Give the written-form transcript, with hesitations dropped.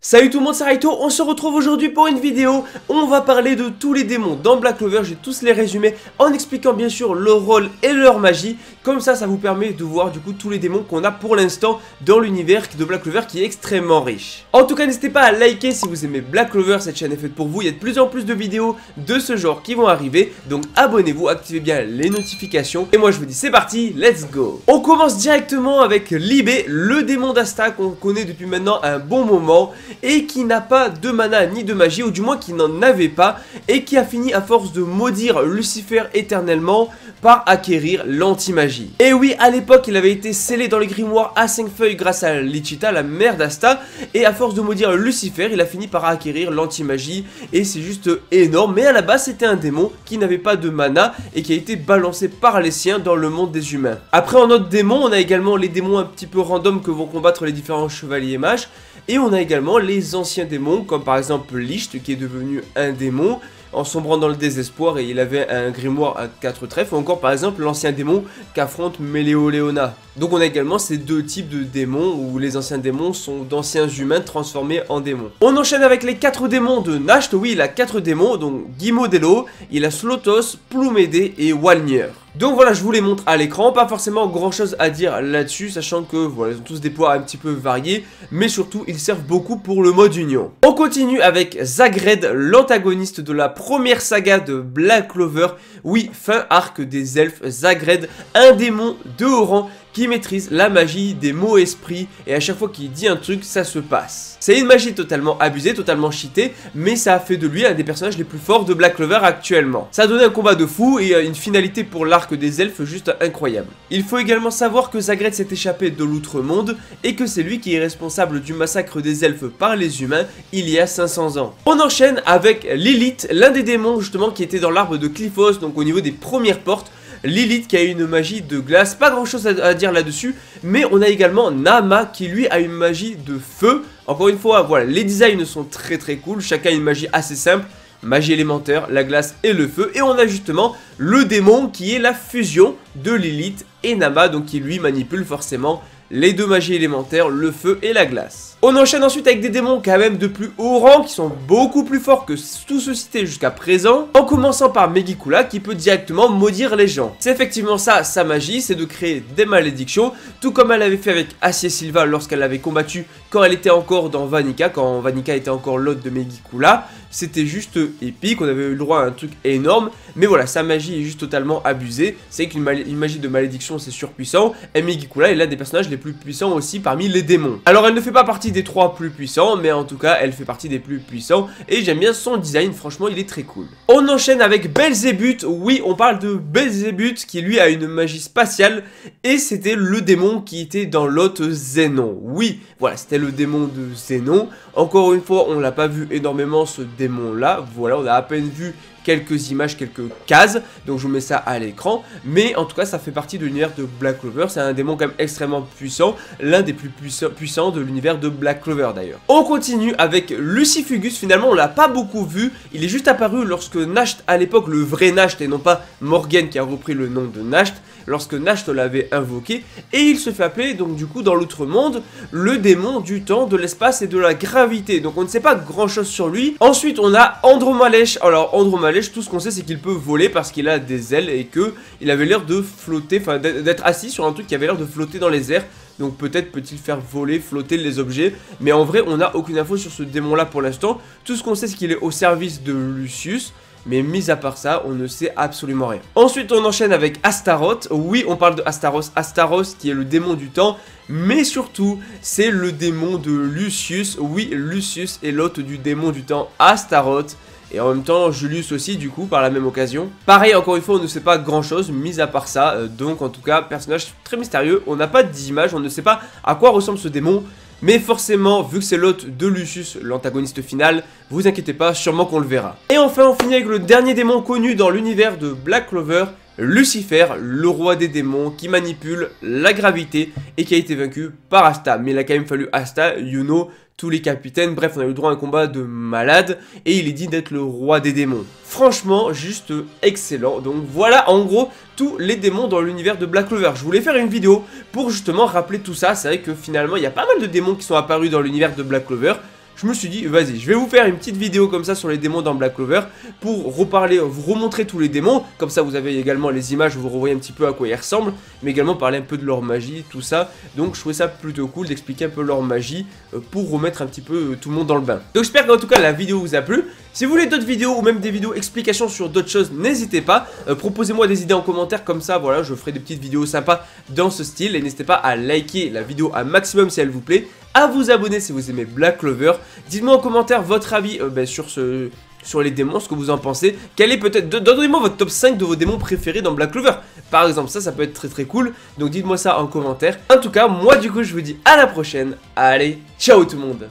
Salut tout le monde, c'est Raito, on se retrouve aujourd'hui pour une vidéo où on va parler de tous les démons dans Black Clover. Je vais tous les résumer en expliquant bien sûr leur rôle et leur magie. Comme ça vous permet de voir du coup tous les démons qu'on a pour l'instant dans l'univers de Black Clover qui est extrêmement riche. En tout cas, n'hésitez pas à liker si vous aimez Black Clover, cette chaîne est faite pour vous. Il y a de plus en plus de vidéos de ce genre qui vont arriver, donc abonnez-vous, activez bien les notifications. Et moi je vous dis c'est parti, let's go. On commence directement avec Libé, le démon d'Asta qu'on connaît depuis maintenant un bon moment et qui n'a pas de mana ni de magie, ou du moins qui n'en avait pas, et qui a fini à force de maudire Lucifer éternellement par acquérir l'anti-magie. Et oui, à l'époque il avait été scellé dans les grimoires à 5 feuilles grâce à Lichita, la mère d'Asta, et à force de maudire Lucifer il a fini par acquérir l'anti-magie, et c'est juste énorme. Mais à la base c'était un démon qui n'avait pas de mana et qui a été balancé par les siens dans le monde des humains. Après, en autre démon, on a également les démons un petit peu random que vont combattre les différents chevaliers mages. Et on a également les anciens démons, comme par exemple Licht, qui est devenu un démon en sombrant dans le désespoir et il avait un grimoire à 4 trèfles, ou encore par exemple l'ancien démon qu'affronte Meléoléona. Donc on a également ces deux types de démons où les anciens démons sont d'anciens humains transformés en démons. On enchaîne avec les 4 démons de Nasht. Oui, il a 4 démons, donc Gimodello, il a Slotos, Plumédée et Walnier. Donc voilà, je vous les montre à l'écran, pas forcément grand chose à dire là-dessus, sachant que voilà, ils ont tous des pouvoirs un petit peu variés, mais surtout ils servent beaucoup pour le mode union. On continue avec Zagred, l'antagoniste de la première saga de Black Clover. Oui, fin arc des elfes, Zagred, un démon de haut rang qui maîtrise la magie des mots esprits, et à chaque fois qu'il dit un truc, ça se passe. C'est une magie totalement abusée, totalement cheatée, mais ça a fait de lui un des personnages les plus forts de Black Clover actuellement. Ça a donné un combat de fou et une finalité pour l'arc des elfes juste incroyable. Il faut également savoir que Zagred s'est échappé de l'outre-monde et que c'est lui qui est responsable du massacre des elfes par les humains il y a 500 ans. On enchaîne avec Lilith, l'un des démons justement qui était dans l'arbre de Cliphos, donc au niveau des premières portes. Lilith qui a une magie de glace, pas grand chose à dire là-dessus, mais on a également Nama qui lui a une magie de feu. Encore une fois, voilà, les designs sont très cool, chacun a une magie assez simple, magie élémentaire, la glace et le feu. Et on a justement le démon qui est la fusion de Lilith et Nama, donc qui lui manipule forcément les deux magies élémentaires, le feu et la glace. On enchaîne ensuite avec des démons quand même de plus haut rang, qui sont beaucoup plus forts que tout ce cité jusqu'à présent, en commençant par Megicula qui peut directement maudire les gens. C'est effectivement ça, sa magie, c'est de créer des malédictions, tout comme elle avait fait avec Acier Silva lorsqu'elle l'avait combattu quand elle était encore dans Vanica, quand Vanica était encore l'hôte de Megicula. C'était juste épique, on avait eu le droit à un truc énorme, mais voilà, sa magie est juste totalement abusée. C'est qu'une magie de malédiction c'est surpuissant, et Megicula est l'un des personnages les plus puissants aussi parmi les démons. Alors elle ne fait pas partie des 3 plus puissants, mais en tout cas elle fait partie des plus puissants, et j'aime bien son design, franchement il est très cool. On enchaîne avec Belzébuth. Oui, on parle de Belzébuth qui lui a une magie spatiale, et c'était le démon qui était dans l'hôte Zénon. Oui, voilà, c'était le démon de Zénon. Encore une fois, on l'a pas vu énormément ce démon là, voilà, on a à peine vu quelques images, quelques cases, donc je vous mets ça à l'écran, mais en tout cas ça fait partie de l'univers de Black Clover. C'est un démon quand même extrêmement puissant, l'un des plus puissants de l'univers de Black Clover d'ailleurs. On continue avec Lucifugus. Finalement on l'a pas beaucoup vu, il est juste apparu lorsque Nasht, à l'époque le vrai Nasht et non pas Morgan qui a repris le nom de Nasht, lorsque Nasht l'avait invoqué, et il se fait appeler donc du coup dans l'outre-monde le démon du temps, de l'espace et de la gravité. Donc on ne sait pas grand chose sur lui. Ensuite on a Andromalesh. Alors Andromalesh, tout ce qu'on sait c'est qu'il peut voler parce qu'il a des ailes et que il avait l'air de flotter, enfin d'être assis sur un truc qui avait l'air de flotter dans les airs. Donc peut-être peut-il faire voler, flotter les objets, mais en vrai on n'a aucune info sur ce démon là pour l'instant. Tout ce qu'on sait c'est qu'il est au service de Lucius, mais mis à part ça, on ne sait absolument rien. Ensuite, on enchaîne avec Astaroth. Oui, on parle de Astaroth. Astaroth qui est le démon du temps, mais surtout, c'est le démon de Lucius. Oui, Lucius est l'hôte du démon du temps Astaroth. Et en même temps, Julius aussi, du coup, par la même occasion. Pareil, encore une fois, on ne sait pas grand-chose, mis à part ça. Donc, en tout cas, personnage très mystérieux. On n'a pas d'image, on ne sait pas à quoi ressemble ce démon. Mais forcément, vu que c'est l'hôte de Lucius, l'antagoniste final, vous inquiétez pas, sûrement qu'on le verra. Et enfin, on finit avec le dernier démon connu dans l'univers de Black Clover, Lucifer, le roi des démons qui manipule la gravité et qui a été vaincu par Asta. Mais il a quand même fallu Asta, Yuno, tous les capitaines, bref, on a eu le droit à un combat de malade et il est dit d'être le roi des démons. Franchement, juste excellent. Donc voilà, en gros, tous les démons dans l'univers de Black Clover. Je voulais faire une vidéo pour justement rappeler tout ça. C'est vrai que finalement, il y a pas mal de démons qui sont apparus dans l'univers de Black Clover. je me suis dit, vas-y, je vais vous faire une petite vidéo comme ça sur les démons dans Black Clover pour reparler, vous remontrer tous les démons. Comme ça, vous avez également les images, vous revoyez un petit peu à quoi ils ressemblent, mais également parler un peu de leur magie, tout ça. Donc, je trouvais ça plutôt cool d'expliquer un peu leur magie pour remettre un petit peu tout le monde dans le bain. Donc, j'espère qu'en tout cas, la vidéo vous a plu. Si vous voulez d'autres vidéos ou même des vidéos explications sur d'autres choses, n'hésitez pas. Proposez-moi des idées en commentaire, comme ça, voilà, je ferai des petites vidéos sympas dans ce style. Et n'hésitez pas à liker la vidéo un maximum si elle vous plaît, à vous abonner si vous aimez Black Clover. Dites-moi en commentaire votre avis sur les démons, ce que vous en pensez. Quel est peut-être, donnez-moi votre top 5 de vos démons préférés dans Black Clover. Par exemple, ça peut être très très cool. Donc dites-moi ça en commentaire. En tout cas, moi du coup, je vous dis à la prochaine. Allez, ciao tout le monde.